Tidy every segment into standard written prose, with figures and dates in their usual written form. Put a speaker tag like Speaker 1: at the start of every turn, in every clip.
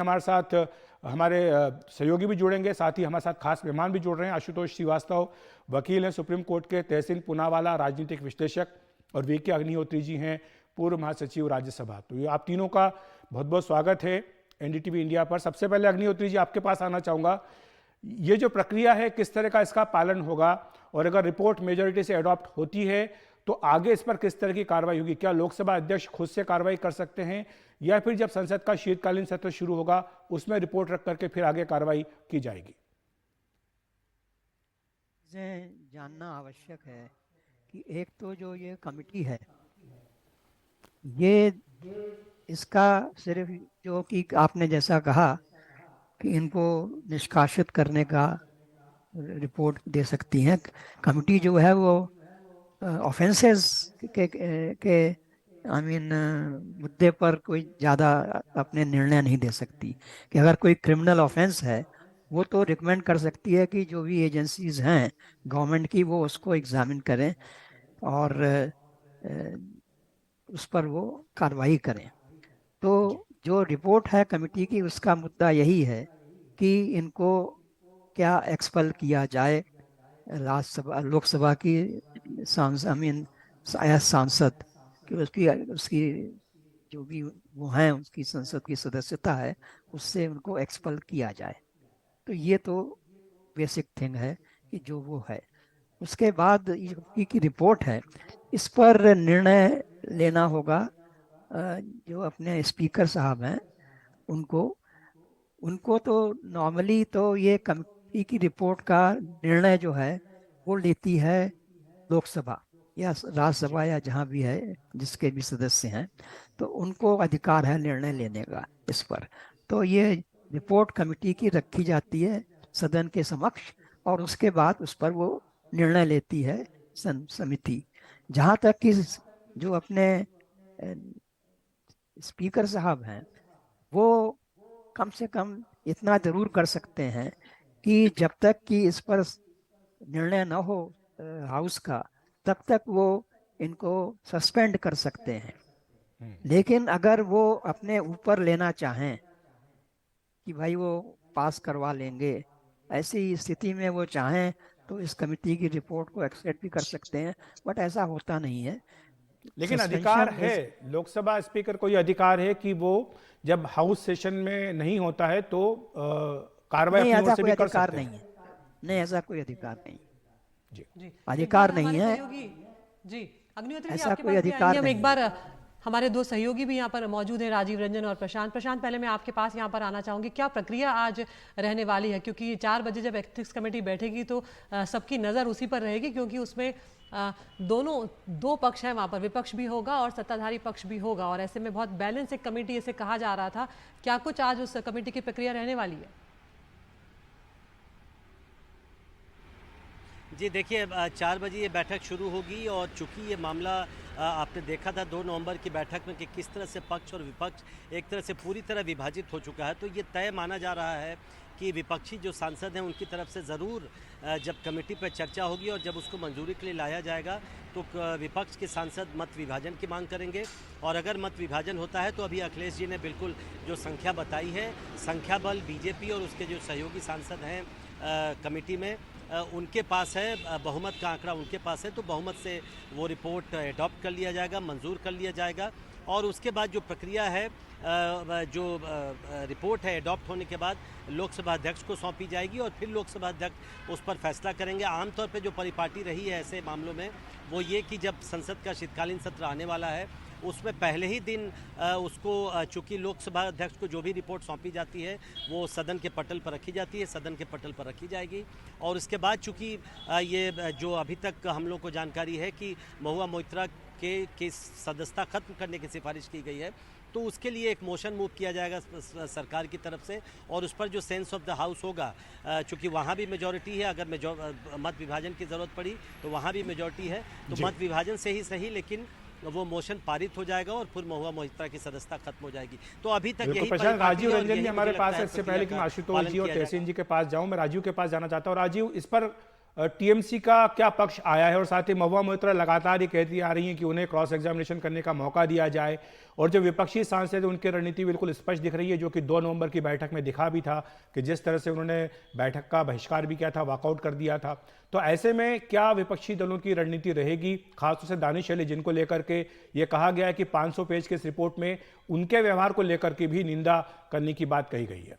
Speaker 1: हमारे साथ हमारे सहयोगी भी जुड़ेंगे, साथ ही हमारे साथ खास मेहमान भी जुड़ रहे हैं। आशुतोष श्रीवास्तव वकील हैं, सुप्रीम कोर्ट के, तहसीन पूनावाला राजनीतिक विश्लेषक, और वीके अग्निहोत्री जी हैं, पूर्व महासचिव राज्यसभा। तो ये आप तीनों का बहुत बहुत स्वागत है एनडीटीवी इंडिया पर। सबसे पहले अग्निहोत्री जी आपके पास आना चाहूँगा, ये जो प्रक्रिया है किस तरह का इसका पालन होगा, और अगर रिपोर्ट मेजोरिटी से अडॉप्ट होती है तो आगे इस पर किस तरह की कार्रवाई होगी? क्या लोकसभा अध्यक्ष खुद से कार्रवाई कर सकते हैं, या फिर जब संसद का शीतकालीन सत्र शुरू होगा उसमें रिपोर्ट रख करके फिर आगे कार्रवाई की जाएगी?
Speaker 2: जानना आवश्यक है कि एक तो जो ये कमिटी है, ये इसका सिर्फ जो कि आपने जैसा कहा कि इनको निष्कासित करने का रिपोर्ट दे सकती हैं। कमिटी जो है वो ऑफेंसेस के मुद्दे पर कोई ज़्यादा अपने निर्णय नहीं दे सकती। कि अगर कोई क्रिमिनल ऑफेंस है वो तो रिकमेंड कर सकती है कि जो भी एजेंसीज हैं गवर्नमेंट की वो उसको एग्जामिन करें और उस पर वो कार्रवाई करें। तो जो रिपोर्ट है कमेटी की उसका मुद्दा यही है कि इनको क्या एक्सपल किया जाए राज्यसभा लोकसभा की सांसद कि उसकी उसकी जो भी वो हैं उसकी संसद की सदस्यता है उससे उनको एक्सपल किया जाए। तो ये तो बेसिक थिंग है कि जो वो है। उसके बाद ये की रिपोर्ट है, इस पर निर्णय लेना होगा जो अपने स्पीकर साहब हैं उनको उनको तो नॉर्मली तो ये कमेटी की रिपोर्ट का निर्णय जो है वो लेती है लोकसभा या राज्यसभा या जहाँ भी है जिसके भी सदस्य हैं, तो उनको अधिकार है निर्णय लेने का इस पर। तो ये रिपोर्ट कमेटी की रखी जाती है सदन के समक्ष और उसके बाद उस पर वो निर्णय लेती है समिति। जहाँ तक कि जो अपने स्पीकर साहब हैं वो कम से कम इतना जरूर कर सकते हैं कि जब तक कि इस पर निर्णय न हो हाउस का तब तक वो इनको सस्पेंड कर सकते हैं। लेकिन अगर वो अपने ऊपर लेना चाहें कि भाई वो पास करवा लेंगे, ऐसी स्थिति में वो चाहें तो इस कमिटी की रिपोर्ट को एक्सेप्ट भी कर सकते हैं, बट ऐसा होता नहीं है।
Speaker 1: लेकिन अधिकार
Speaker 2: सस्पेंशन
Speaker 1: है, लोकसभा स्पीकर को यह अधिकार है कि वो जब हाउस सेशन में नहीं होता है तो कार्रवाई
Speaker 2: नहीं,
Speaker 1: अपनी ओर
Speaker 2: ऐसा
Speaker 1: से
Speaker 2: कोई
Speaker 1: भी कर
Speaker 2: अधिकार
Speaker 1: सकते
Speaker 2: नहीं
Speaker 1: हैं।
Speaker 2: है। नहीं, ऐसा कोई अधिकार नहीं,
Speaker 1: जी
Speaker 3: जी, एक बार
Speaker 2: अधिकार नहीं
Speaker 3: हमारे
Speaker 2: है,
Speaker 3: सहयोगी जी अग्निहोत्री जी
Speaker 2: ऐसा
Speaker 3: आपके
Speaker 2: कोई
Speaker 3: पास भी आएंगे
Speaker 2: अधिकार
Speaker 3: हम।
Speaker 2: नहीं
Speaker 3: एक
Speaker 2: है।
Speaker 3: बार हमारे दो सहयोगी भी यहाँ पर मौजूद हैं, राजीव रंजन और प्रशांत। प्रशांत, पहले मैं आपके पास यहाँ पर आना चाहूँगी, क्या प्रक्रिया आज रहने वाली है? क्योंकि 4 बजे जब एथिक्स कमेटी बैठेगी तो सबकी नज़र उसी पर रहेगी, क्योंकि उसमें दो पक्ष हैं वहाँ पर, विपक्ष भी होगा और सत्ताधारी पक्ष भी होगा, और ऐसे में बहुत बैलेंस एक कमेटी इसे कहा जा रहा था। क्या कुछ आज उस कमेटी की प्रक्रिया रहने वाली है?
Speaker 4: जी देखिए, 4 बजे ये बैठक शुरू होगी और चूंकि ये मामला आपने देखा था 2 नवंबर की बैठक में कि किस तरह से पक्ष और विपक्ष एक तरह से पूरी तरह विभाजित हो चुका है, तो ये तय माना जा रहा है कि विपक्षी जो सांसद हैं उनकी तरफ से ज़रूर जब कमेटी पर चर्चा होगी और जब उसको मंजूरी के लिए लाया जाएगा तो विपक्ष के सांसद मत विभाजन की मांग करेंगे। और अगर मत विभाजन होता है तो अभी अखिलेश जी ने बिल्कुल जो संख्या बताई है, संख्या बल बीजेपी और उसके जो सहयोगी सांसद हैं कमेटी में उनके पास है, बहुमत का आंकड़ा उनके पास है, तो बहुमत से वो रिपोर्ट अडॉप्ट कर लिया जाएगा, मंजूर कर लिया जाएगा। और उसके बाद जो प्रक्रिया है, जो रिपोर्ट है अडॉप्ट होने के बाद लोकसभा अध्यक्ष को सौंपी जाएगी और फिर लोकसभा अध्यक्ष उस पर फैसला करेंगे। आमतौर पे जो परिपाटी रही है ऐसे मामलों में वो ये कि जब संसद का शीतकालीन सत्र आने वाला है उसमें पहले ही दिन उसको चूँकि लोकसभा अध्यक्ष को जो भी रिपोर्ट सौंपी जाती है वो सदन के पटल पर रखी जाती है, सदन के पटल पर रखी जाएगी। और उसके बाद चूँकि ये जो अभी तक हम लोग को जानकारी है कि महुआ मोइत्रा के सदस्यता खत्म करने की सिफारिश की गई है, तो उसके लिए एक मोशन मूव किया जाएगा सरकार की तरफ से और उस पर जो सेंस ऑफ द हाउस होगा, चूँकि वहाँ भी मेजॉरिटी है, अगर मत विभाजन की ज़रूरत पड़ी तो वहाँ भी मेजॉरिटी है, तो मत विभाजन से ही सही लेकिन वो मोशन पारित हो जाएगा और फिर महुआ मोइत्रा की सदस्यता खत्म हो जाएगी। तो अभी तक यही
Speaker 1: राजीव रंजन जी हमारे पास है। इससे पहले कि मैं आशुतोष जी और तहसीन जी के पास जाऊं, मैं राजीव के पास जाना चाहता हूं। राजीव, इस पर टीएमसी का क्या पक्ष आया है, और साथ ही महुआ मोइत्रा लगातार ये कहती आ रही हैं कि उन्हें क्रॉस एग्जामिनेशन करने का मौका दिया जाए, और जो विपक्षी सांसद हैं उनकी रणनीति बिल्कुल स्पष्ट दिख रही है, जो कि 2 नवंबर की बैठक में दिखा भी था कि जिस तरह से उन्होंने बैठक का बहिष्कार भी किया था, वॉकआउट कर दिया था। तो ऐसे में क्या विपक्षी दलों की रणनीति रहेगी, खासतौर से दानिश अली, जिनको लेकर के ये कहा गया है कि 500 पेज के इस रिपोर्ट में उनके व्यवहार को लेकर के भी निंदा करने की बात कही गई है?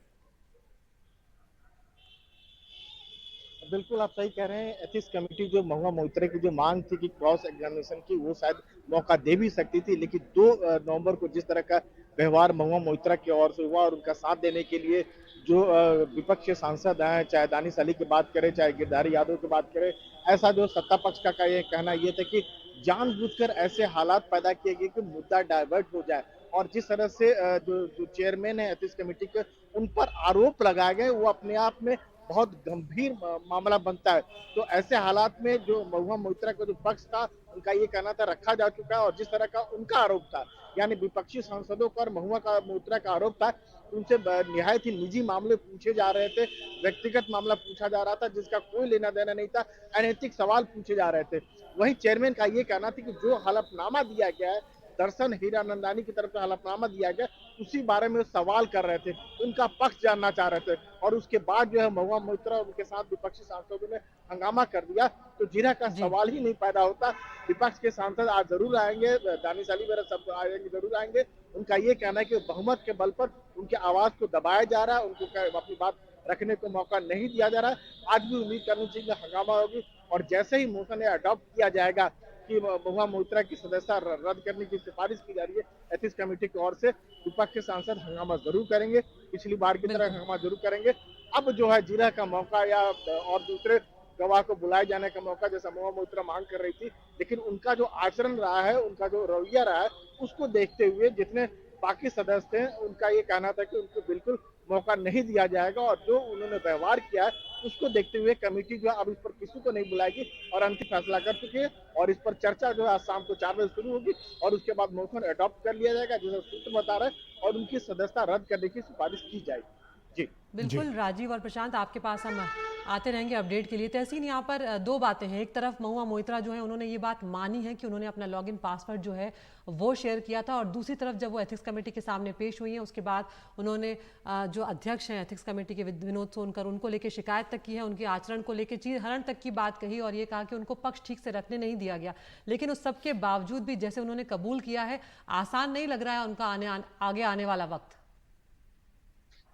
Speaker 5: बिल्कुल आप सही कह रहे हैं। एथिक्स कमेटी जो महुआ मोइत्रा की जो मांग थी कि क्रॉस एग्जामिनेशन की, वो शायद मौका दे भी सकती थी, लेकिन 2 नवंबर को जिस तरह का व्यवहार महुआ मोइत्रा की ओर से हुआ और उनका साथ देने के लिए जो विपक्ष के सांसद हैं, चाहे दानिश अली की बात करें चाहे गिरधारी यादव की बात करें, ऐसा जो सत्ता पक्ष का ये कहना ये था कि जानबूझकर ऐसे हालात पैदा किए गए कि मुद्दा डाइवर्ट हो जाए, और जिस तरह से जो चेयरमैन है एथिक्स कमेटी के, उन पर आरोप लगाए गए, वो अपने आप में बहुत गंभीर मामला बनता है। तो ऐसे हालात में जो महुआ मोइत्रा का जो पक्ष था, उनका ये कहना था रखा जा चुका है, और जिस तरह का उनका आरोप था, यानी विपक्षी सांसदों पर महुआ का मोइत्रा का आरोप था, उनसे निहायत ही निजी मामले पूछे जा रहे थे, व्यक्तिगत मामला पूछा जा रहा था जिसका कोई लेना देना नहीं था, अनैतिक सवाल पूछे जा रहे थे। वहीं चेयरमैन का ये कहना था कि जो हलफनामा दिया गया है, दर्शन हीरानंदानी की तरफ से हलफनामा दिया गया, उसी बारे में सवाल कर रहे थे, उनका पक्ष जानना चाह रहे थे, और उसके बाद जो है महुआ मोइत्रा और उनके साथ विपक्षी सांसदों ने हंगामा कर दिया, तो जिरह का सवाल ही नहीं पैदा होता। विपक्ष के सांसद आज जरूर आएंगे, दानिश अली वगैरह सब आएंगे, जरूर आएंगे। उनका ये कहना है कि बहुमत के बल पर उनकी आवाज को दबाया जा रहा है, उनको अपनी बात रखने को मौका नहीं दिया जा रहा है। आज भी उम्मीद करनी चाहिए हंगामा होगी, और जैसे ही मोशन अडॉप्ट किया जाएगा कि महुआ मोइत्रा की सदस्यता रद्द करने की सिफारिश की जा रही है एथिक्स कमेटी की ओर से, विपक्ष के सांसद हंगामा जरूर करेंगे, पिछली बार की तरह हंगामा जरूर करेंगे। अब जो है जिरह का मौका या और दूसरे गवाह को बुलाए जाने का मौका, जैसा महुआ मोइत्रा मांग कर रही थी, लेकिन उनका जो आचरण रहा है, उनका जो रवैया रहा है, उसको देखते हुए जितने बाकी सदस्य हैं, उनका ये कहना था कि उनको बिल्कुल मौका नहीं दिया जाएगा, और जो उन्होंने व्यवहार किया है उसको देखते हुए कमेटी जो है अब इस पर किसी को नहीं बुलाएगी और अंतिम फैसला कर चुकी है, और इस पर चर्चा जो है आज शाम को 4 बजे शुरू होगी, और उसके बाद मोशन अडॉप्ट कर लिया जाएगा जैसा सूत्र बता रहे हैं, और उनकी सदस्यता रद्द करने की सिफारिश की जाएगी। जी
Speaker 3: बिल्कुल राजीव और प्रशांत, आपके पास हम आते रहेंगे अपडेट के लिए। तहसीन, यहाँ पर 2 बातें हैं। एक तरफ महुआ मोइत्रा जो है उन्होंने ये बात मानी है कि उन्होंने अपना लॉगिन पासवर्ड जो है वो शेयर किया था, और दूसरी तरफ जब वो एथिक्स कमेटी के सामने पेश हुई हैं उसके बाद उन्होंने जो अध्यक्ष हैं एथिक्स कमेटी के विनोद सोनकर, उनको लेकर शिकायत तक की है, उनके आचरण को लेकर चीर हरण तक की बात कही, और ये कहा कि उनको पक्ष ठीक से रखने नहीं दिया गया। लेकिन उस सब के बावजूद भी जैसे उन्होंने कबूल किया है, आसान नहीं लग रहा है उनका आगे आने वाला वक्त।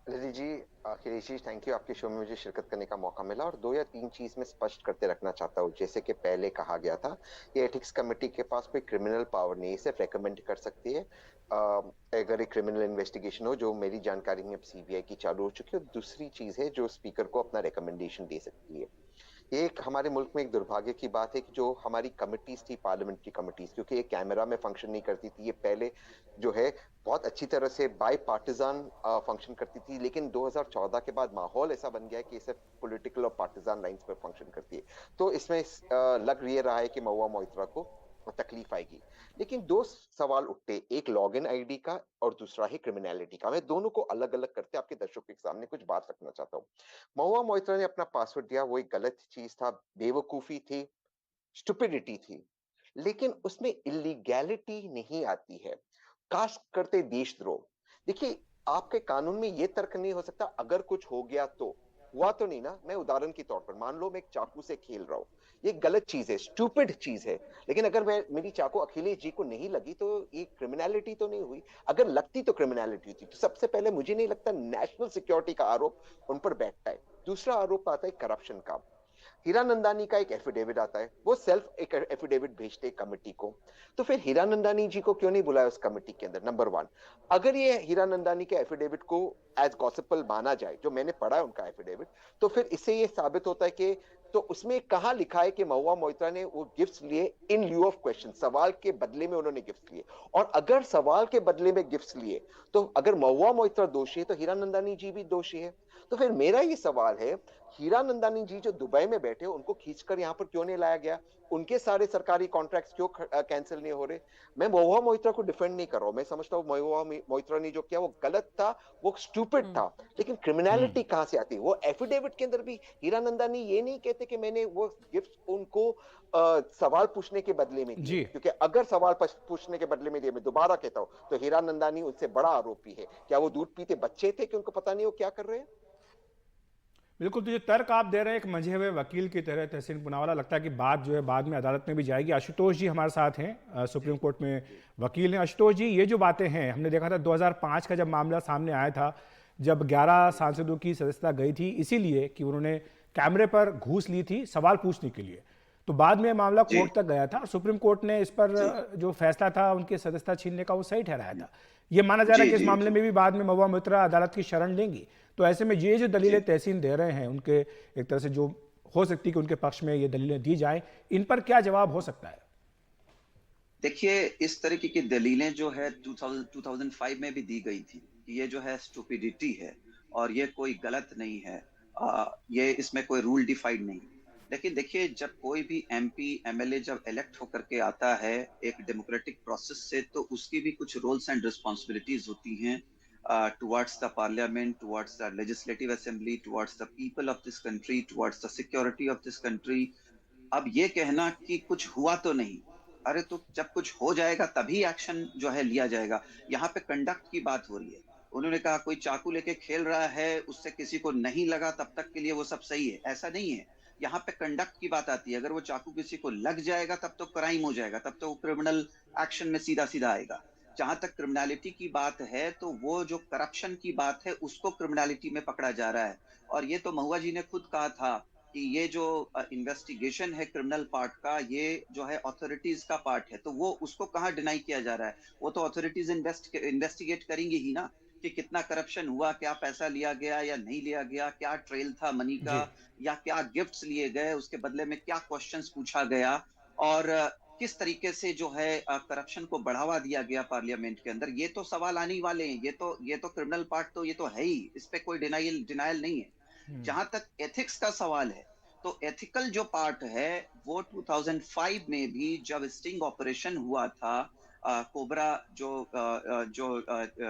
Speaker 6: ललित जी, अखिलेश जी, थैंक यू, आपके शो में मुझे शिरकत करने का मौका मिला। और 2 या 3 चीज में स्पष्ट करते रखना चाहता हूँ। जैसे कि पहले कहा गया था कि एथिक्स कमेटी के पास कोई क्रिमिनल पावर नहीं है, सिर्फ रेकमेंड कर सकती है अगर एक क्रिमिनल इन्वेस्टिगेशन हो, जो मेरी जानकारी में अब सीबीआई की चालू हो चुकी है। दूसरी चीज है जो स्पीकर को अपना रिकमेंडेशन दे सकती है। एक हमारे मुल्क में एक दुर्भाग्य की बात है कि जो हमारी कमिटीज थी, पार्लियामेंट्री कमिटीज, क्योंकि ये कैमरा में फंक्शन नहीं करती थी, ये पहले जो है बहुत अच्छी तरह से बाई पार्टिजान फंक्शन करती थी, लेकिन 2014 के बाद माहौल ऐसा बन गया है कि इसे पॉलिटिकल और पार्टिजान लाइंस पर फंक्शन करती है। तो इसमें लग ये रहा है कि महुआ मोइत्रा को तकलीफ आएगी। लेकिन 2 सवाल उठते, एक लॉगिन आईडी का और दूसरा है क्रिमिनलिटी का। मैं दोनों को अलग अलग करते आपके दर्शकों के सामने कुछ बात रखना चाहता हूँ। महुआ मोइत्रा ने अपना पासवर्ड दिया, वो एक गलत चीज था, बेवकूफी थी, स्टुपिडिटी थी, लेकिन उसमें इलीगैलिटी नहीं आती है। कास्ट करते देशद्रोह। देखिए, आपके कानून में यह तर्क नहीं हो सकता अगर कुछ हो गया तो हुआ तो नहीं ना। मैं उदाहरण के तौर पर मान लो मैं एक चाकू से खेल रहा हूं, ये गलत चीज है, स्टूपिड चीज है, लेकिन अगर मेरी चाकू अखिलेश जी को नहीं लगी तो ये क्रिमिनलिटी तो नहीं हुई। अगर लगती तो क्रिमिनलिटी थी। तो सबसे पहले मुझे नहीं लगता नेशनल सिक्योरिटी का आरोप उन पर बैठता है। दूसरा आरोप आता है करप्शन का। हीरानंदानी का एक एफिडेविट आता है, वो सेल्फ एक एफिडेविट भेजते कमेटी को। तो फिर हीरानंदानी जी को क्यों नहीं बुलाया उस कमेटी के अंदर? नंबर 1, अगर ये हीरानंदानी के एफिडेविट को एज गॉसिपल माना जाए, जो मैंने पढ़ा है उनका एफिडेविट, तो फिर इससे ये साबित होता है कि तो उसमें कहां लिखा है कि महुआ मोइत्रा ने वो गिफ्ट्स लिए इन ल्यू ऑफ क्वेश्चन, सवाल के बदले में उन्होंने गिफ्ट लिए। और अगर सवाल के बदले में गिफ्ट्स लिए तो अगर महुआ मोइत्रा दोषी है तो हीरानंदानी जी भी दोषी है। तो फिर मेरा ये सवाल है, हीरानंदानी जी जो दुबई में बैठे उनको खींचकर यहाँ पर क्यों नहीं लाया गया? उनके सारे सरकारी कॉन्ट्रैक्ट्स क्यों कैंसिल नहीं हो रहे? मैं महुआ मोइत्रा को डिफेंड नहीं कर रहा हूं, मैं समझता हूँ महुआ मोइत्रा ने जो किया वो गलत था, वो स्टूपिड था, लेकिन क्रिमिनलिटी कहां से आती है? वो एफिडेविट के अंदर भी हीरानंदानी ये नहीं कहते कि मैंने वो गिफ्ट उनको सवाल पूछने के बदले में दिए,
Speaker 1: जी
Speaker 6: क्योंकि अगर सवाल पूछने के बदले में दिए, मैं दोबारा कहता हूं, तो हीरानंदानी उनसे बड़ा आरोपी है। क्या वो दूध पीते बच्चे थे कि उनको पता नहीं वो क्या कर रहे हैं?
Speaker 1: बिल्कुल। तो जो तर्क आप दे रहे हैं एक मंझे हुए वकील की तरह तहसीन पुनावाला, लगता है कि बात जो है बाद में अदालत में भी जाएगी। आशुतोष जी हमारे साथ हैं, सुप्रीम कोर्ट में वकील हैं। आशुतोष जी, ये जो बातें हैं, हमने देखा था 2005 का जब मामला सामने आया था, जब 11 सांसदों की सदस्यता गई थी इसीलिए कि उन्होंने कैमरे पर घूस ली थी सवाल पूछने के लिए, तो बाद में मामला कोर्ट तक गया था और सुप्रीम कोर्ट ने इस पर जो फैसला था उनकी सदस्यता छीनने का वो सही ठहराया था। ये माना जा रहा है कि इस मामले में भी बाद में महुआ मोइत्रा अदालत की शरण लेंगी। तो ऐसे में ये जो दलीलें तहसीन दे रहे हैं, उनके एक तरह से जो हो सकती है कि उनके पक्ष में ये दलीलें दी जाएं, इन पर क्या जवाब हो सकता है?
Speaker 7: देखिए, इस तरीके की दलीलें जो है 2005 में भी दी गई थी, ये जो है स्टूपिडिटी है और ये कोई गलत नहीं है। ये इसमें कोई रूल डिफाइंड नहीं। लेकिन देखिए, जब कोई भी एमपी एमएलए जब इलेक्ट होकर के आता है एक डेमोक्रेटिक प्रोसेस से, तो उसकी भी कुछ रोल्स एंड रिस्पॉन्सिबिलिटीज होती हैं towards the parliament, towards the legislative assembly, towards the people of this country, towards the security of this country. अब ये कहना कि कुछ हुआ तो नहीं, अरे तो जब कुछ हो जाएगा तभी एक्शन जो है लिया जाएगा। यहाँ पे कंडक्ट की बात हो रही है। उन्होंने कहा कोई चाकू लेके खेल रहा है, उससे किसी को नहीं लगा, तब तक के लिए वो सब सही है, ऐसा नहीं है। यहाँ पे कंडक्ट की बात आती है। अगर वो चाकू किसी को लग जाएगा तब तो क्राइम हो जाएगा, तब तो वो क्रिमिनल एक्शन में सीधा सीधा आएगा। जहां तक क्रिमिनलिटी की बात है, तो वो जो करप्शन की बात है उसको क्रिमिनलिटी में पकड़ा जा रहा है। और ये तो महुआ जी ने खुद कहा था कि ये जो इन्वेस्टिगेशन है क्रिमिनल पार्ट का, ये जो है अथॉरिटीज का पार्ट है, तो वो उसको कहाँ डिनाई किया जा रहा है? वो तो अथॉरिटीज इन्वेस्टिगेट करेंगी ही ना कि कितना करप्शन हुआ, क्या पैसा लिया गया या नहीं लिया गया, क्या ट्रेल था मनी का,
Speaker 1: जी
Speaker 7: या क्या गिफ्ट्स लिए गए, उसके बदले में क्या क्वेश्चंस पूछा गया, और किस तरीके से जो है करप्शन को बढ़ावा दिया गया पार्लियामेंट के अंदर। ये तो सवाल आने ही वाले हैं। ये तो क्रिमिनल पार्ट तो ये तो है ही, इस पे कोई डिनायल नहीं है। जहां तक एथिक्स का सवाल है, तो एथिकल जो पार्ट है वो 2005 में भी जब स्टिंग ऑपरेशन हुआ था, कोबरा जो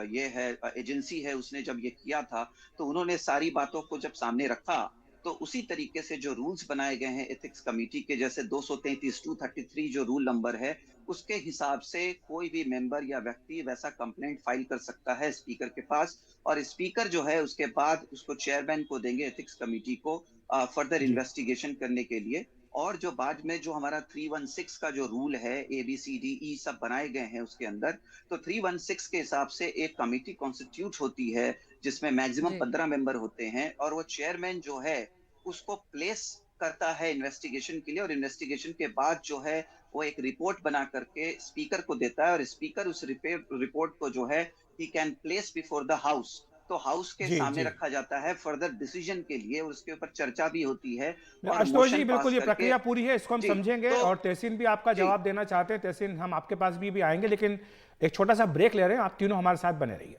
Speaker 7: ये है एजेंसी है, उसने जब ये किया था, तो उन्होंने सारी बातों को जब सामने रखा, तो उसी तरीके से जो रूल्स बनाए गए हैं एथिक्स कमेटी के, जैसे 233 जो रूल नंबर है, उसके हिसाब से कोई भी मेंबर या व्यक्ति वैसा कंप्लेंट फाइल कर सकता है स्पीकर के पास, और स्पीकर जो है उसके बाद उसको चेयरमैन को देंगे एथिक्स कमेटी को फर्दर
Speaker 1: जी
Speaker 7: इन्वेस्टिगेशन करने के लिए। और जो बाद में जो हमारा 316 का जो रूल है, ABCDE सब बनाए गए हैं उसके अंदर, तो 316 के हिसाब से एक कमेटी कॉन्स्टिट्यूट होती है जिसमें मैक्सिमम
Speaker 3: जी
Speaker 7: 15 मेंबर होते हैं, और वो चेयरमैन जो है उसको प्लेस करता है इन्वेस्टिगेशन के लिए, और इन्वेस्टिगेशन के बाद जो है वो एक रिपोर्ट बना करके स्पीकर को देता है, और स्पीकर उस रिपोर्ट को जो है he can place before the house, तो हाउस के
Speaker 1: जी
Speaker 7: सामने
Speaker 1: जी।
Speaker 7: रखा जाता है फर्दर डिसीजन के लिए, और उसके ऊपर चर्चा भी होती है और
Speaker 1: आशुतोष जी,
Speaker 7: मोशन
Speaker 1: बिल्कुल
Speaker 7: पास
Speaker 1: ये
Speaker 7: करके।
Speaker 1: प्रक्रिया पूरी है, इसको हम
Speaker 7: जी,
Speaker 1: समझेंगे
Speaker 7: तो
Speaker 1: और तहसीन भी आपका
Speaker 7: जी
Speaker 1: जवाब देना चाहते हैं। तहसीन, हम आपके पास भी आएंगे, लेकिन एक छोटा सा ब्रेक ले रहे हैं। आप तीनों हमारे साथ बने रहिए।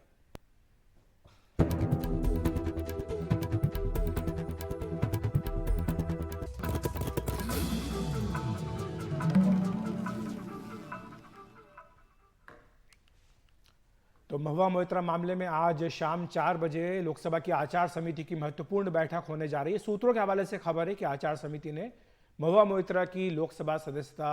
Speaker 1: तो महुआ मोइत्रा मामले में आज शाम 4 बजे लोकसभा की आचार समिति की महत्वपूर्ण बैठक होने जा रही है। सूत्रों के हवाले से खबर है कि आचार समिति ने महुआ मोइत्रा की लोकसभा सदस्यता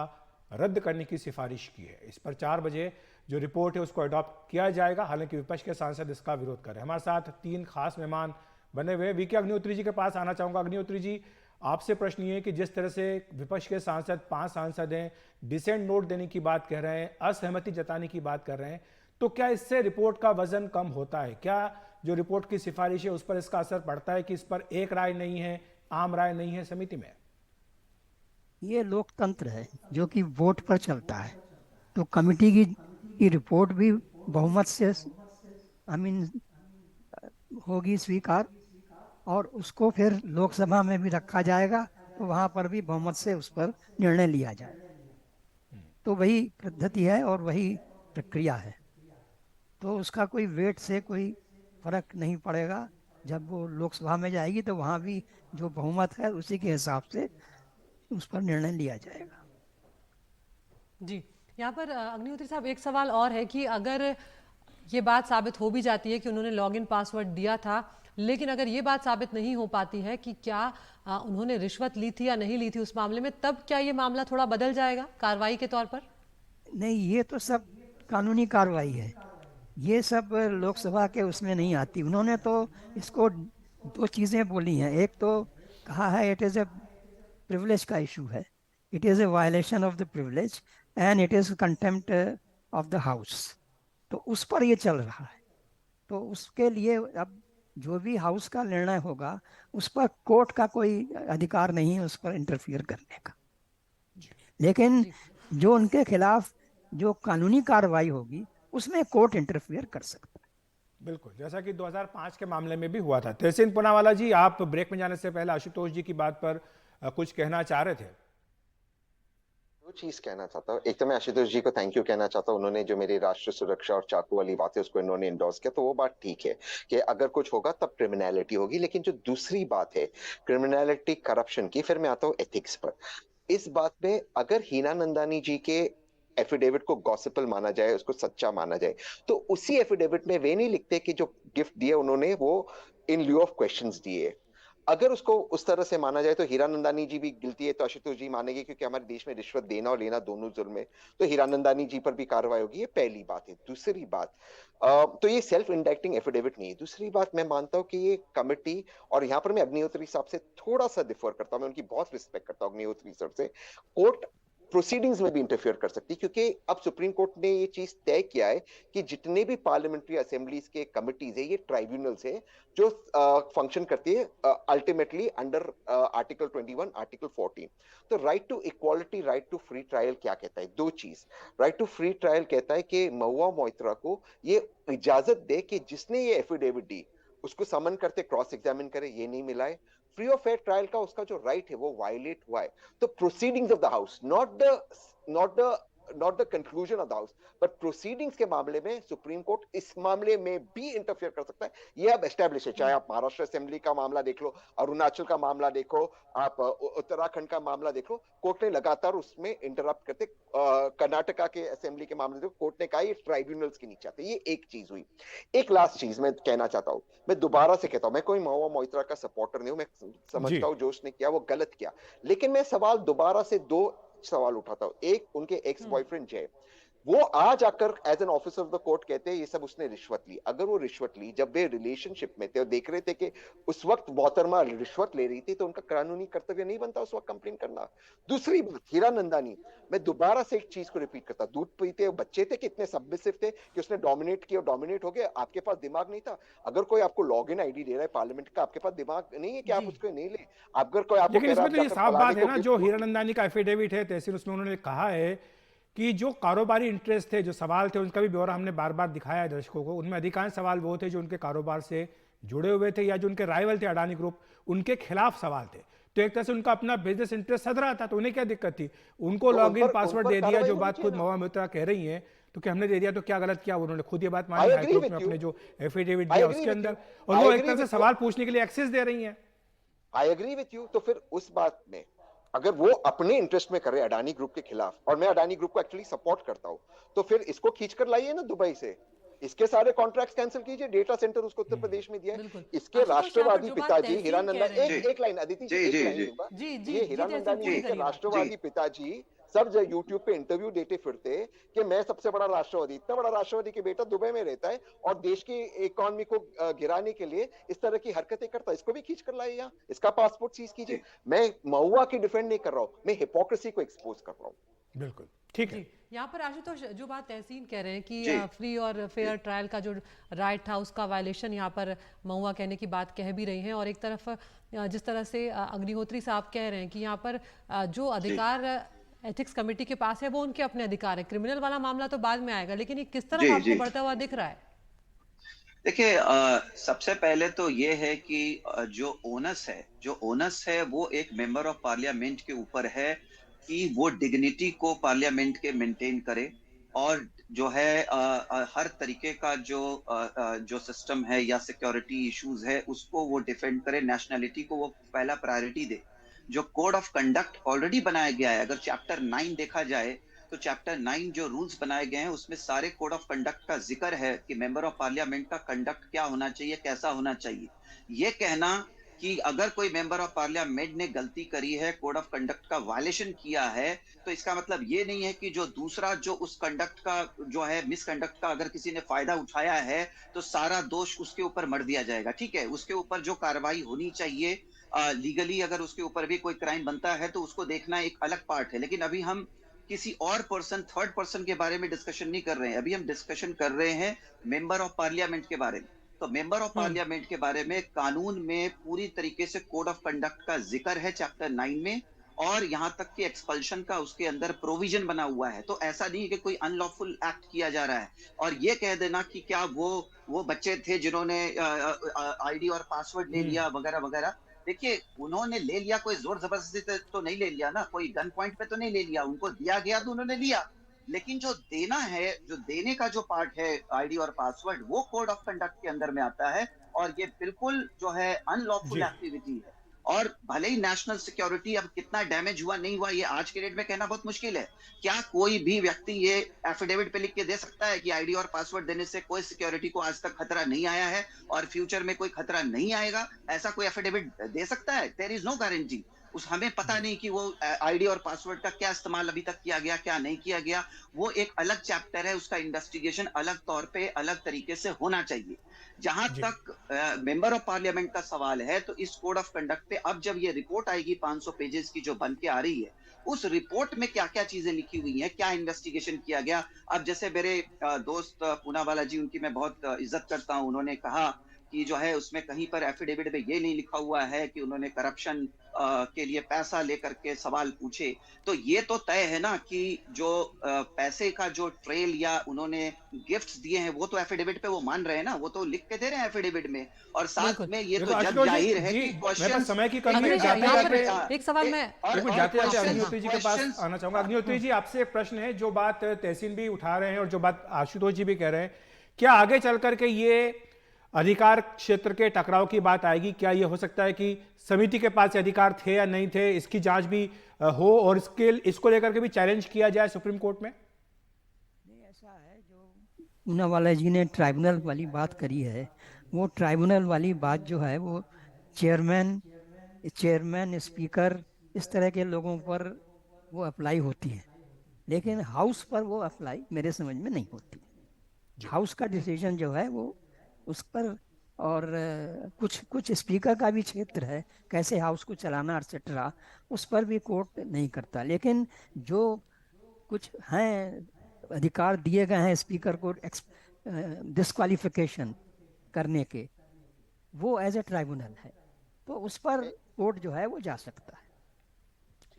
Speaker 1: रद्द करने की सिफारिश की है। इस पर 4 बजे जो रिपोर्ट है उसको अडॉप्ट किया जाएगा। हालांकि विपक्ष के सांसद इसका विरोध कर रहे हैं। हमारे साथ 3 खास मेहमान बने हुए हैं। वीके अग्निहोत्री जी के पास आना चाहूँगा। अग्निहोत्री जी, आपसे प्रश्न ये है कि जिस तरह से विपक्ष के सांसद 5 सांसद हैं, डिसेंट नोट देने की बात कह रहे हैं, असहमति जताने की बात कर रहे हैं, तो क्या इससे रिपोर्ट का वजन कम होता है? क्या जो रिपोर्ट की सिफारिश है उस पर इसका असर पड़ता है कि इस पर एक राय नहीं है, आम राय नहीं है समिति में?
Speaker 2: ये लोकतंत्र है जो कि वोट पर चलता है। तो कमेटी की रिपोर्ट भी बहुमत से आई मीन होगी स्वीकार, और उसको फिर लोकसभा में भी रखा जाएगा, तो वहां पर भी बहुमत से उस पर निर्णय लिया जाएगा। तो वही पद्धति है और वही प्रक्रिया है। तो उसका कोई वेट से कोई फर्क नहीं पड़ेगा। जब वो लोकसभा में जाएगी तो वहाँ भी जो बहुमत है उसी के हिसाब से उस पर निर्णय लिया जाएगा।
Speaker 3: जी, यहाँ पर अग्निहोत्री साहब एक सवाल और है कि अगर ये बात साबित हो भी जाती है कि उन्होंने लॉगिन पासवर्ड दिया था, लेकिन अगर ये बात साबित नहीं हो पाती है कि क्या उन्होंने रिश्वत ली थी या नहीं ली थी उस मामले में, तब क्या ये मामला थोड़ा बदल जाएगा कार्रवाई के तौर पर?
Speaker 2: नहीं, ये तो सब कानूनी कार्रवाई है, ये सब लोकसभा के उसमें नहीं आती। उन्होंने तो इसको दो चीज़ें बोली हैं। एक तो कहा है इट इज़ ए प्रिविलेज का इशू है, it is a violation of the privilege and it is contempt of the house. तो उस पर ये चल रहा है। तो उसके लिए अब जो भी हाउस का निर्णय होगा उस पर कोर्ट का कोई अधिकार नहीं है उस पर इंटरफियर करने का। लेकिन जो उनके खिलाफ जो कानूनी कार्रवाई होगी उसमें कोर्ट इंटरफियर कर सकता है।
Speaker 1: बिल्कुल, जैसा कि 2005 के मामले में भी हुआ था। तहसीन पूनावाला जी, आप ब्रेक में जाने से पहले आशुतोष जी की बात पर कुछ कहना चाह रहे थे।
Speaker 6: दो चीज कहना चाहता हूँ। एक तो मैं आशुतोष जी को थैंक यू कहना चाहता हूँ, उन्होंने जो मेरी राष्ट्र सुरक्षा और चाकू वाली बात है उसको इन्होंने इंडोर्स किया, तो वो बात ठीक है कि अगर कुछ होगा तब क्रिमिनलिटी होगी। लेकिन जो दूसरी बात है क्रिमिनलिटी करप्शन की, फिर मैं आता हूँ एथिक्स पर। इस बात में अगर हीना नंदानी जी के एफिडेविट को गॉसिपल माना जाए, उसको सच्चा माना जाए, तो उसी एफिडेविट में वे नहीं लिखते कि जो गिफ्ट दिए उन्होंने वो इन लिeu ऑफ क्वेश्चंस दिए। अगर उसको उस तरह से माना जाए तो हीरानंदानी जी भी गिल्टी है तो आशुतोष जी मानेंगे, क्योंकि हमारे देश में रिश्वत देना और लेना दोनों जुर्म है, तो हीरानंदानी जी पर भी कार्रवाई होगी। ये पहली बात है। दूसरी बात, तो ये सेल्फ इंडाइक्टिंग एफिडेविट नहीं है। दूसरी बात, मैं मानता हूं कि ये कमिटी, और यहाँ पर मैं अग्निहोत्री साहब से थोड़ा सा डिफर करता हूं, मैं उनकी बहुत रिस्पेक्ट करता हूं अग्निहोत्री सर से, कोर्ट प्रोसीडिंग्स में भी इंटरफेयर कर सकती, क्योंकि अब सुप्रीम कोर्ट ने ये चीज तय किया है कि जितने भी पार्लियामेंट्री असेंबलीज के कमिटीज है ये ट्राइब्यूनल्स है जो फंक्शन करती है अल्टीमेटली अंडर आर्टिकल 21 आर्टिकल 14। तो right to equality, right to free trial क्या कहता है? दो चीज। राइट टू फ्री ट्रायल कहता है कि महुआ मोइत्रा को ये इजाजत दे कि जिसने ये एफिडेविट दी उसको समन करते क्रॉस एग्जामिन करे, ये नहीं मिला है। फ्री ऑफ फेयर ट्रायल का उसका जो राइट है वो वायलेट हुआ है। तो proceedings of the house, not the conclusion of the house, but proceedings के मामले में सुप्रीम कोर्ट इस मामले में भी इंटरफियर कर सकता है। ये अब एस्टेब्लिश है। चाहे आप महाराष्ट्र असेंबली का मामला देख लो, अरुणाचल का मामला देखो, आप उत्तराखंड का मामला देखो, कोर्ट ने लगातार उसमें इंटरप्ट करते। कर्नाटका के असेंबली के मामले देखो, कोर्ट ने कहा ये ट्राइब्यूनल्स के नीचे आते। ये एक चीज हुई। एक लास्ट चीज मैं कहना चाहता हूं, मैं दोबारा से कहता हूं, मैं कोई महुआ मोइत्रा का सपोर्टर नहीं हूं, मैं समझता हूं जो उसने किया वो गलत किया, लेकिन मैं सवाल दोबारा से दो सवाल उठाता हूं। एक, उनके एक्स बॉयफ्रेंड जय, वो आज आकर as an officer of the court कहते हैं ये सब उसने रिश्वत ली। अगर वो रिश्वत ली जब वे रिलेशनशिप में थे और देख रहे थे कि उस वक्त मोहतरमा रिश्वत ले रही थी, तो उनका कानूनी कर्तव्य नहीं बनता उस वक्त कंप्लेन करना। दूसरी बात, हीरानंदानी, मैं दोबारा से एक चीज को रिपीट करता, दूध पीते बच्चे थे, कितने सबमिसिव थे कि उसने डोमिनेट किया और डोमिनेट हो गया। आपके पास दिमाग नहीं था? अगर कोई आपको लॉग इन आईडी दे रहा है पार्लियामेंट का, आपके पास दिमाग नहीं है कि आप उसको नहीं ले? अगर कोई आपको
Speaker 1: लेकिन इसमें तो ये साफ बात है ना, जो हीरानंदानी का एफिडेविट है तहसील, उसमें उन्होंने कहा है कि जो कारोबारी इंटरेस्ट थे, जो सवाल थे, उनका भी ब्यौरा हमने बार बार दिखाया है दर्शकों को। उनमें अधिकांश सवाल वो थे जो उनके कारोबार से जुड़े हुए थे या जो उनके राइवल थे अडानी ग्रुप, उनके खिलाफ सवाल थे। तो एक तरह से उनका अपना बिजनेस इंटरेस्ट सध रहा था, तो उन्हें क्या दिक्कत थी? उनको लॉगिन पासवर्ड दे दिया, जो बात खुद महुआ मोइत्रा कह रही हैं, तो क्या हमने दे दिया तो क्या गलत किया? उन्होंने खुद ये बात मानी हाईकोर्ट में अपने जो एफिडेविट दिया उसके अंदर, और वो एक तरह से सवाल पूछने के लिए एक्सेस दे रही हैं।
Speaker 6: I agree with you. तो फिर उस बात में अगर वो अपने इंटरेस्ट में कर रहे अडानी ग्रुप के खिलाफ, और मैं अडानी ग्रुप को एक्चुअली सपोर्ट करता हूं, तो फिर इसको खींचकर लाइए ना दुबई से, इसके सारे कॉन्ट्रैक्ट्स कैंसिल कीजिए। डेटा सेंटर उसको उत्तर प्रदेश में दिया है। इसके राष्ट्रवादी पिताजी हीरानंदानी, एक लाइन अदिति जी, ये हीरानंदानी जी के राष्ट्रवादी पिताजी सब जगह यूट्यूब पे इंटरव्यू देते फिरते कि मैं सबसे बड़ा राष्ट्रवादी, इतना बड़ा राष्ट्रवादी के बेटा दुबई में रहता है और देश की इकोनॉमी को गिराने के लिए इस तरह की हरकतें करता है। इसको भी खींच कर लाइए, यहाँ इसका पासपोर्ट सीज कीजिए। मैं महुआ की डिफेंड नहीं कर रहा हूं, मैं हिपोक्रेसी को एक्सपोज कर रहा हूं।
Speaker 1: बिल्कुल ठीक है।
Speaker 3: यहाँ पर आशुतोष जो बात तहसीन कह रहे हैं कि फ्री और फेयर ट्रायल का जो राइट था उसका वायलेशन यहाँ पर महुआ कहने की बात कह भी रही हैं, और एक तरफ जिस तरह से अग्निहोत्री साहब कह रहे हैं कि यहाँ पर जो अधिकार एथिक्स कमेटी के पास है वो उनके अपने अधिकार है, क्रिमिनल वाला मामला तो बाद में आएगा, लेकिन ये किस तरह आपको बढ़ता हुआ दिख रहा है?
Speaker 7: देखिए, सबसे पहले तो ये है कि जो ओनस है वो एक मेंबर ऑफ पार्लियामेंट के ऊपर है कि वो डिग्निटी को पार्लियामेंट के मेंटेन करे, और जो है हर तरीके का जो सिस्टम है या सिक्योरिटी इश्यूज है उसको वो डिफेंड करे, नेशनलिटी को वो पहला प्रायोरिटी दे। जो कोड ऑफ कंडक्ट ऑलरेडी बनाया गया है, अगर चैप्टर 9 देखा जाए तो चैप्टर 9 जो रूल्स बनाए गए हैं उसमें सारे कोड ऑफ कंडक्ट का जिक्र है कि मेंबर ऑफ पार्लियामेंट का कंडक्ट क्या होना चाहिए, कैसा होना चाहिए। ये कहना कि अगर कोई मेंबर ऑफ पार्लियामेंट ने गलती करी है, कोड ऑफ कंडक्ट का वायलेशन किया है, तो इसका मतलब ये नहीं है कि जो दूसरा जो उस कंडक्ट का जो है मिसकंडक्ट का अगर किसी ने फायदा उठाया है तो सारा दोष उसके ऊपर मढ़ दिया जाएगा। ठीक है, उसके ऊपर जो कार्रवाई होनी चाहिए लीगली, अगर उसके ऊपर भी कोई क्राइम बनता है तो उसको देखना एक अलग पार्ट है। लेकिन अभी हम किसी और पर्सन, थर्ड पर्सन के बारे में डिस्कशन नहीं कर रहे हैं। अभी हम डिस्कशन कर रहे हैं मेंबर ऑफ पार्लियामेंट के बारे में। तो मेंबर ऑफ पार्लियामेंट के बारे में कानून में पूरी तरीके से कोड ऑफ कंडक्ट का जिक्र है चैप्टर 9 में, और यहां तक कि एक्सपल्शन का उसके अंदर प्रोविजन बना हुआ है। तो ऐसा नहीं है कि कोई अनलॉफुल एक्ट किया जा रहा है। और ये कह देना कि क्या वो बच्चे थे जिन्होंने आईडी और पासवर्ड ले लिया वगैरह वगैरह, देखिए उन्होंने ले लिया, कोई जोर जबरदस्ती तो नहीं ले लिया ना, कोई गन पॉइंट पे तो नहीं ले लिया, उनको दिया गया तो उन्होंने लिया। लेकिन जो देना है, जो देने का जो पार्ट है आईडी और पासवर्ड, वो कोड ऑफ कंडक्ट के अंदर में आता है। और ये बिल्कुल जो है अनलॉफुल एक्टिविटी है। और भले ही नेशनल सिक्योरिटी अब कितना डैमेज हुआ नहीं हुआ ये आज के डेट में कहना बहुत मुश्किल है। क्या कोई भी व्यक्ति ये एफिडेविट पे लिख के दे सकता है कि आईडी और पासवर्ड देने से कोई सिक्योरिटी को आज तक खतरा नहीं आया है और फ्यूचर में कोई खतरा नहीं आएगा? ऐसा कोई एफिडेविट दे सकता है? There is no guarantee. हमें पता नहीं कि वो आईडी और पासवर्ड का क्या इस्तेमाल अभी तक किया गया, क्या नहीं किया गया। वो एक अलग चैप्टर है, उसका इन्वेस्टिगेशन अलग तौर पे अलग तरीके से होना चाहिए। जहां तक मेंबर ऑफ पार्लियामेंट का सवाल है, तो इस कोड ऑफ कंडक्ट पे अब जब ये रिपोर्ट आएगी 500 पेजेस की जो बन के आ रही है, उस रिपोर्ट में क्या क्या चीजें लिखी हुई हैं, क्या इन्वेस्टिगेशन किया गया। अब जैसे मेरे दोस्त पूनावाला जी, उनकी मैं बहुत इज्जत करता हूं, उन्होंने कहा कि जो है उसमें कहीं पर एफिडेविट में ये नहीं लिखा हुआ है कि उन्होंने करप्शन के लिए पैसा लेकर के सवाल पूछे। तो ये तो तय है ना कि जो पैसे का जो ट्रेल या उन्होंने गिफ्ट्स दिए हैं वो तो एफिडेविट पे वो मान रहे हैं ना, वो तो लिख के दे रहे हैं एफिडेविट में। और साथ में ये तो जग जाहिर है कि क्वेश्चन,
Speaker 1: समय की कमी है,
Speaker 3: एक सवाल मैं
Speaker 1: जाते जाते अग्निहोत्री जी के पास आना चाहूंगा। अग्निहोत्री जी, आपसे एक प्रश्न है, जो बात तहसीन भी उठा रहे हैं और जो बात आशुतोष जी भी कह रहे हैं, क्या आगे चल करके ये अधिकार क्षेत्र के टकराव की बात आएगी? क्या ये हो सकता है कि समिति के पास अधिकार थे या नहीं थे, इसकी जांच भी हो और इसको लेकर के भी चैलेंज किया जाए सुप्रीम कोर्ट में?
Speaker 2: नहीं, ऐसा है, जो पूनावाला जी ने ट्राइब्यूनल वाली बात करी है, वो ट्राइब्यूनल वाली बात जो है वो चेयरमैन स्पीकर इस तरह के लोगों पर वो अप्लाई होती है, लेकिन हाउस पर वो अप्लाई मेरे समझ में नहीं होती। हाउस का डिसीजन जो है वो उस पर, और कुछ स्पीकर का भी क्षेत्र है, कैसे हाउस को चलाना एक्सेट्रा, उस पर भी कोर्ट नहीं करता। लेकिन जो कुछ हैं अधिकार दिए गए हैं स्पीकर को डिस्क्वालिफिकेशन करने के, वो एज ए ट्राइब्यूनल है, तो उस पर कोर्ट जो है वो जा सकता है।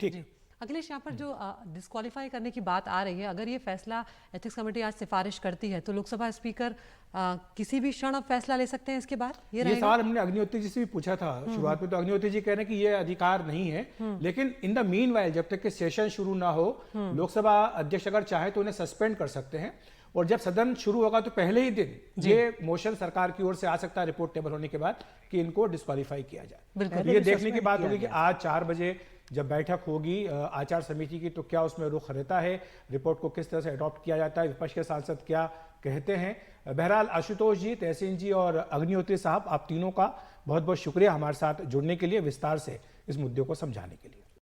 Speaker 1: ठीक।
Speaker 3: अखिलेश, यहाँ पर जो डिस्क्वालीफाई करने की बात आ रही है, अगर ये फैसला एथिक्स कमेटी आज सिफारिश करती है तो लोकसभा स्पीकर किसी भी क्षण अब फैसला ले सकते हैं इसके बाद? ये
Speaker 1: सवाल हमने अग्निहोत्री जी से भी पूछा था शुरुआत में, तो अग्निहोत्री जी कह रहे हैं कि ये अधिकार नहीं है, लेकिन इन द मीन वाइल जब तक कि सेशन शुरू ना हो, लोकसभा अध्यक्ष अगर चाहे तो उन्हें सस्पेंड कर सकते हैं, और जब सदन शुरू होगा तो पहले ही दिन ये मोशन सरकार की ओर से आ सकता है रिपोर्ट टेबल होने के बाद कि इनको डिस्क्वालीफाई किया जाए। ये देखने की बात होगी कि आज 4 बजे जब बैठक होगी आचार समिति की, तो क्या उसमें रुख रहता है, रिपोर्ट को किस तरह से अडॉप्ट किया जाता है, विपक्ष के सांसद क्या कहते हैं। बहरहाल आशुतोष जी, तहसीन जी और अग्निहोत्री साहब, आप तीनों का बहुत बहुत शुक्रिया हमारे साथ जुड़ने के लिए, विस्तार से इस मुद्दे को समझाने के लिए।